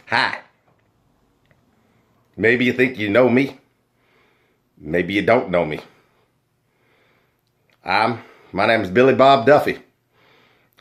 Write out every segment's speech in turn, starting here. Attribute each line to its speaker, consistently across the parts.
Speaker 1: Hi. Maybe you think you know me. Maybe you don't know me. My name is Billy Bob Duffy.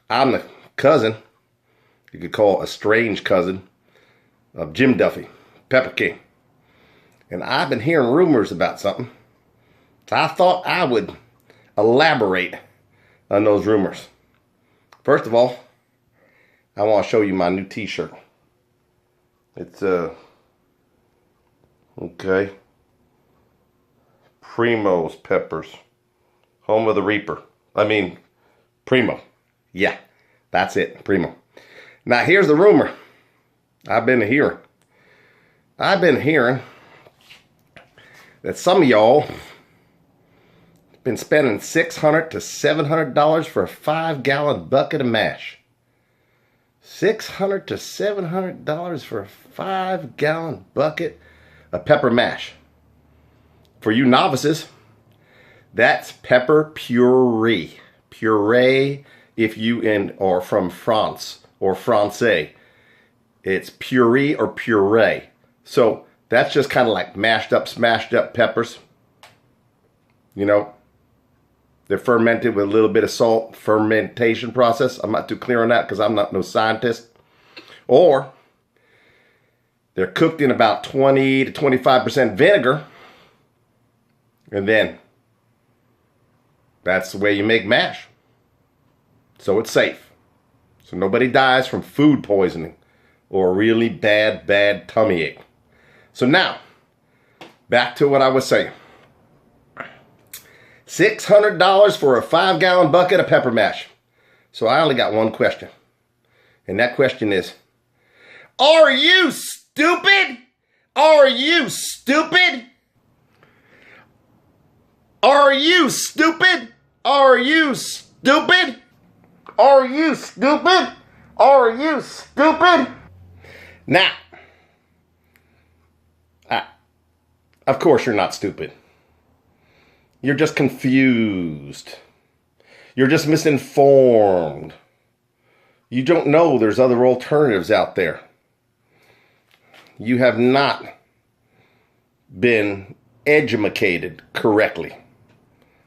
Speaker 1: I'm the cousin, you could call a strange cousin, of Jim Duffy, Pepper King. And I've been hearing rumors about something. So I thought I would elaborate on those rumors. First of all, I want to show you my new t-shirt. It's okay. Primo's Peppers. Home of the Reaper. Primo. Yeah, that's it, Primo. Now here's the rumor. I've been hearing that some of y'all been spending $600 to $700 for a 5-gallon bucket of mash. $600 to $700 for a 5-gallon bucket of pepper mash. For you novices, that's pepper puree. Puree if you are from France or Francais. It's puree or puree. So that's just kind of like mashed up, smashed up peppers. You know, they're fermented with a little bit of salt, fermentation process. I'm not too clear on that because I'm not no scientist. Or they're cooked in about 20 to 25% vinegar. And then that's the way you make mash. So it's safe. So nobody dies from food poisoning or a really bad tummy ache. So now, back to what I was saying. $600 for a 5-gallon bucket of pepper mash. So I only got one question. And that question is, are you stupid? Are you stupid? Are you stupid? Are you stupid? Are you stupid? Are you stupid? Now, of course you're not stupid. You're just confused. You're just misinformed. You don't know there's other alternatives out there. You have not been educated correctly.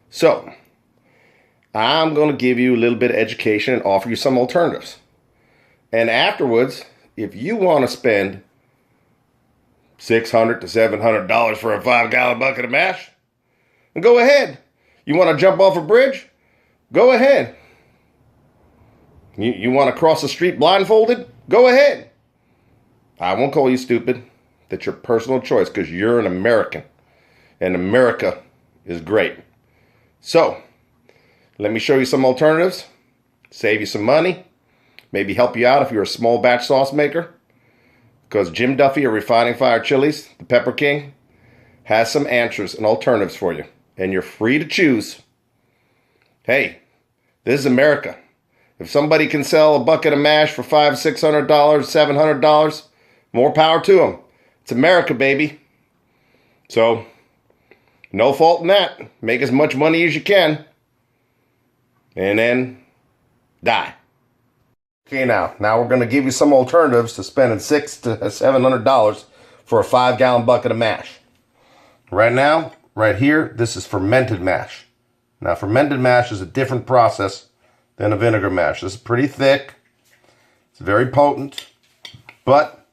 Speaker 1: So, I'm going to give you a little bit of education and offer you some alternatives. And afterwards, if you want to spend $600 to $700 for a 5-gallon bucket of mash, go ahead. You want to jump off a bridge? Go ahead. You want to cross the street blindfolded? Go ahead. I won't call you stupid. That's your personal choice because you're an American. And America is great. So, let me show you some alternatives. Save you some money. Maybe help you out if you're a small batch sauce maker. Because Jim Duffy of Refining Fire Chiles, the Pepper King, has some answers and alternatives for you. And you're free to choose. Hey, this is America. If somebody can sell a bucket of mash for $500, $600, $700, more power to them. It's America, baby. So, no fault in that. Make as much money as you can. And then die. Okay, now we're going to give you some alternatives to spending $600 to $700 for a 5-gallon bucket of mash. Right now, right here, this is fermented mash. Now, fermented mash is a different process than a vinegar mash. This is pretty thick. It's very potent, but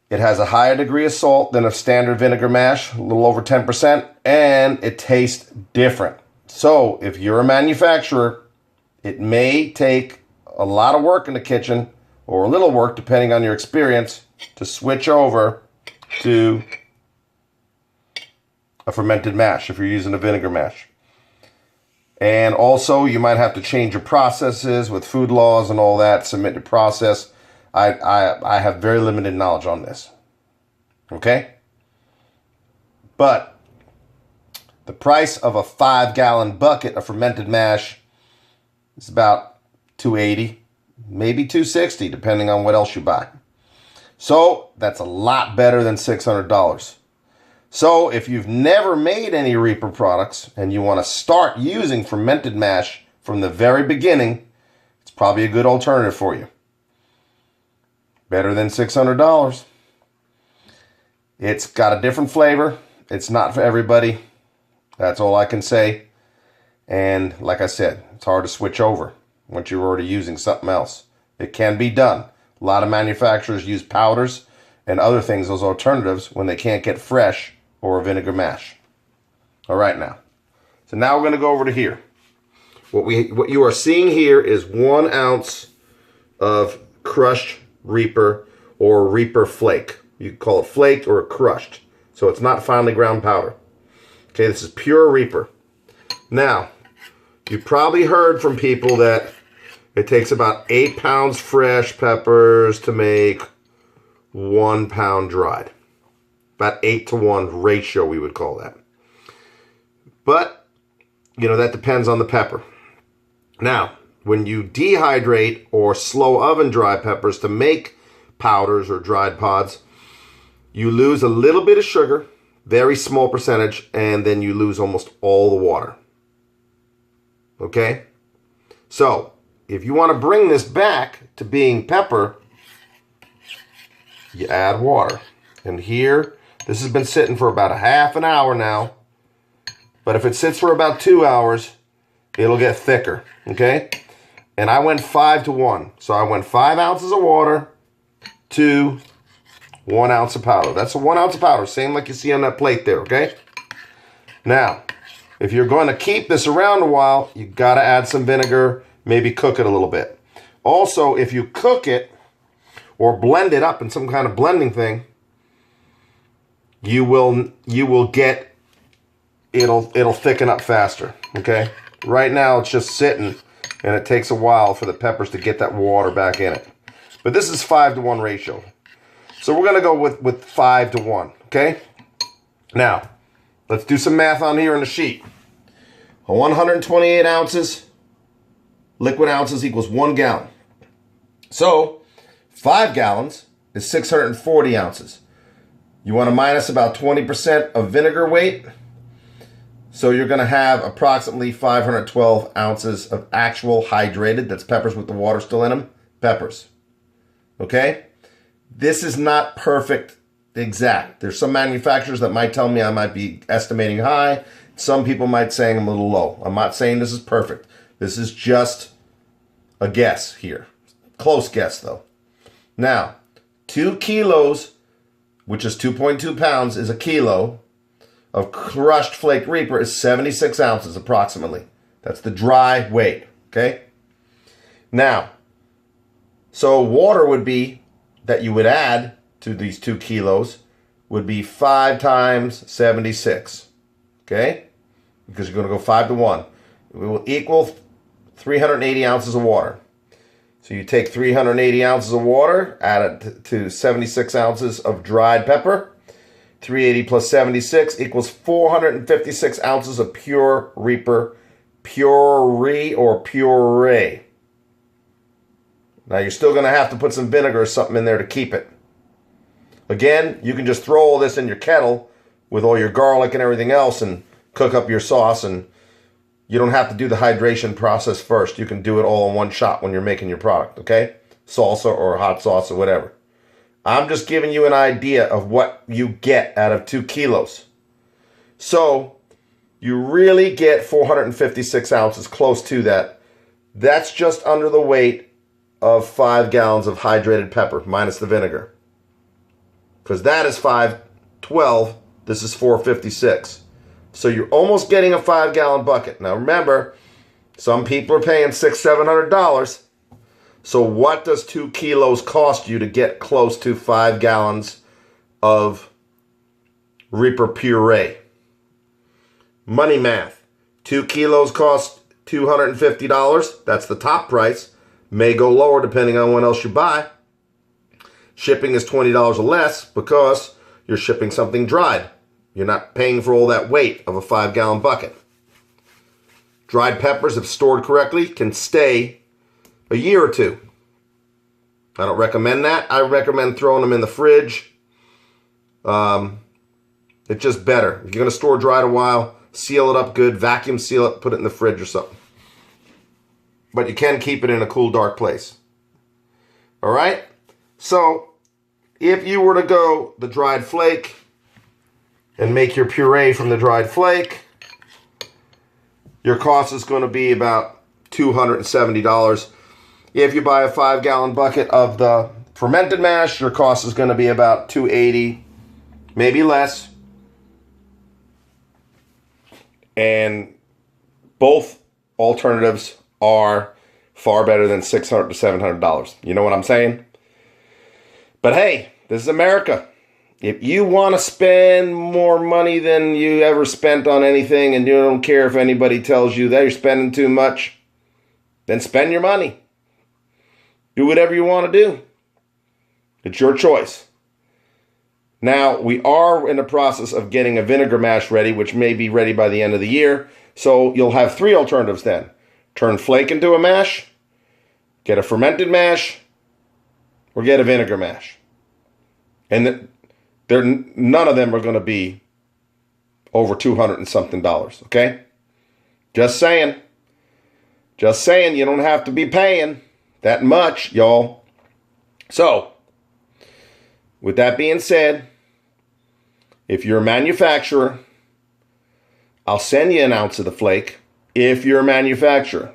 Speaker 1: it has a higher degree of salt than a standard vinegar mash, a little over 10%, and it tastes different. So, if you're a manufacturer, it may take a lot of work in the kitchen, or a little work, depending on your experience, to switch over to a fermented mash if you're using a vinegar mash. And also, you might have to change your processes with food laws and all that, submit your process. I have very limited knowledge on this. Okay? But the price of a 5-gallon bucket of fermented mash is about $280, maybe $260, depending on what else you buy. So that's a lot better than $600. So if you've never made any Reaper products and you want to start using fermented mash from the very beginning, it's probably a good alternative for you. Better than $600. It's got a different flavor. It's not for everybody. That's all I can say. And like I said, it's hard to switch over once you're already using something else. It can be done. A lot of manufacturers use powders and other things as alternatives when they can't get fresh or a vinegar mash. All right now. So now we're going to go over to here. What you are seeing here is 1 ounce of crushed Reaper or Reaper flake. You can call it flaked or crushed. So it's not finely ground powder. Okay, this is pure Reaper. Now, you probably heard from people that it takes about 8 pounds fresh peppers to make 1 pound dried. About 8 to 1 ratio, we would call that. But, you know, that depends on the pepper. Now, when you dehydrate or slow oven dry peppers to make powders or dried pods, you lose a little bit of sugar, very small percentage, and then you lose almost all the water. Okay? So, if you want to bring this back to being pepper, you add water. And here, this has been sitting for about a half an hour now. But if it sits for about 2 hours, it'll get thicker. Okay? And I went 5 to 1. So I went 5 ounces of water to 1 ounce of powder. That's a 1 ounce of powder, same like you see on that plate there, okay? Now, if you're going to keep this around a while, you got to add some vinegar, maybe cook it a little bit. Also, if you cook it or blend it up in some kind of blending thing, you will get it'll thicken up faster, okay? Right now it's just sitting and it takes a while for the peppers to get that water back in it. But this is 5 to 1 ratio. So we're going to go with 5 to 1, okay? Now, let's do some math on here on the sheet. 128 ounces, liquid ounces equals 1 gallon. So, 5 gallons is 640 ounces. You want to minus about 20% of vinegar weight. So you're going to have approximately 512 ounces of actual hydrated, that's peppers with the water still in them, peppers. Okay? This is not perfect exact. There's some manufacturers that might tell me I might be estimating high. Some people might say I'm a little low. I'm not saying this is perfect. This is just a guess here. Close guess though. Now, 2 kilos, which is 2.2 pounds, is a kilo of crushed flake Reaper is 76 ounces approximately. That's the dry weight, okay? Now, so water would be, that you would add to these 2 kilos, would be 5 times 76, okay? Because you're going to go 5 to 1. It will equal 380 ounces of water. So you take 380 ounces of water, add it to 76 ounces of dried pepper. 380 plus 76 equals 456 ounces of pure Reaper, puree or puree. Now you're still going to have to put some vinegar or something in there to keep it. Again, you can just throw all this in your kettle with all your garlic and everything else and cook up your sauce, and you don't have to do the hydration process first. You can do it all in one shot when you're making your product, okay? Salsa or hot sauce or whatever. I'm just giving you an idea of what you get out of 2 kilos. So, you really get 456 ounces, close to that. That's just under the weight of 5 gallons of hydrated pepper, minus the vinegar. Because that is 512, this is 456. So you're almost getting a 5-gallon bucket. Now remember, some people are paying $600, $700. So what does 2 kilos cost you to get close to 5 gallons of Reaper puree? Money math. 2 kilos cost $250. That's the top price. May go lower depending on what else you buy. Shipping is $20 or less because you're shipping something dried. You're not paying for all that weight of a 5-gallon bucket. Dried peppers, if stored correctly, can stay a year or 2. I don't recommend that. I recommend throwing them in the fridge. It's just better. If you're going to store dried a while, seal it up good, vacuum seal it, put it in the fridge or something. But you can keep it in a cool, dark place. All right? So if you were to go the dried flake and make your puree from the dried flake, your cost is going to be about $270. If you buy a 5-gallon bucket of the fermented mash, your cost is going to be about $280, maybe less. And both alternatives are far better than $600 to $700. You know what I'm saying? But hey, this is America. If you want to spend more money than you ever spent on anything and you don't care if anybody tells you that you're spending too much, then spend your money. Do whatever you want to do. It's your choice. Now, we are in the process of getting a vinegar mash ready, which may be ready by the end of the year. So you'll have 3 alternatives then. Turn flake into a mash, get a fermented mash, or get a vinegar mash. And none of them are going to be over $200 and something, okay? Just saying. Just saying, you don't have to be paying that much, y'all. So, with that being said, if you're a manufacturer, I'll send you an ounce of the flake. If you're a manufacturer,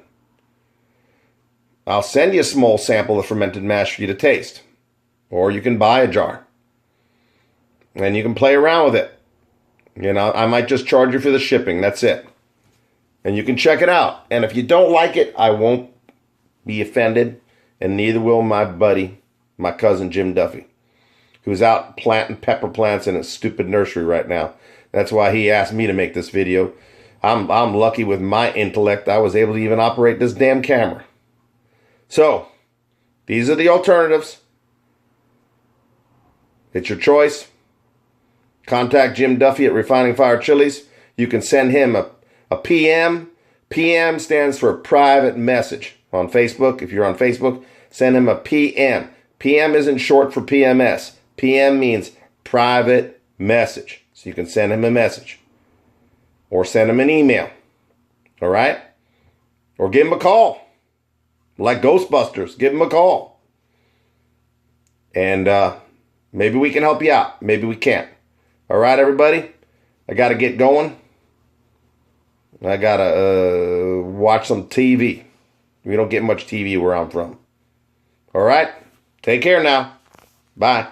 Speaker 1: I'll send you a small sample of fermented mash for you to taste. Or you can buy a jar. And you can play around with it. You know, I might just charge you for the shipping. That's it. And you can check it out. And if you don't like it, I won't be offended. And neither will my buddy, my cousin Jim Duffy, who's out planting pepper plants in his stupid nursery right now. That's why he asked me to make this video. I'm lucky with my intellect. I was able to even operate this damn camera. So, these are the alternatives. It's your choice. Contact Jim Duffy at Refining Fire Chiles. You can send him a PM. PM stands for private message on Facebook. If you're on Facebook, send him a PM. PM isn't short for PMS. PM means private message. So you can send him a message. Or send him an email. All right? Or give him a call. Like Ghostbusters, give him a call. And maybe we can help you out. Maybe we can't. All right, everybody? I got to get going. I got to watch some TV. We don't get much TV where I'm from. All right? Take care now. Bye.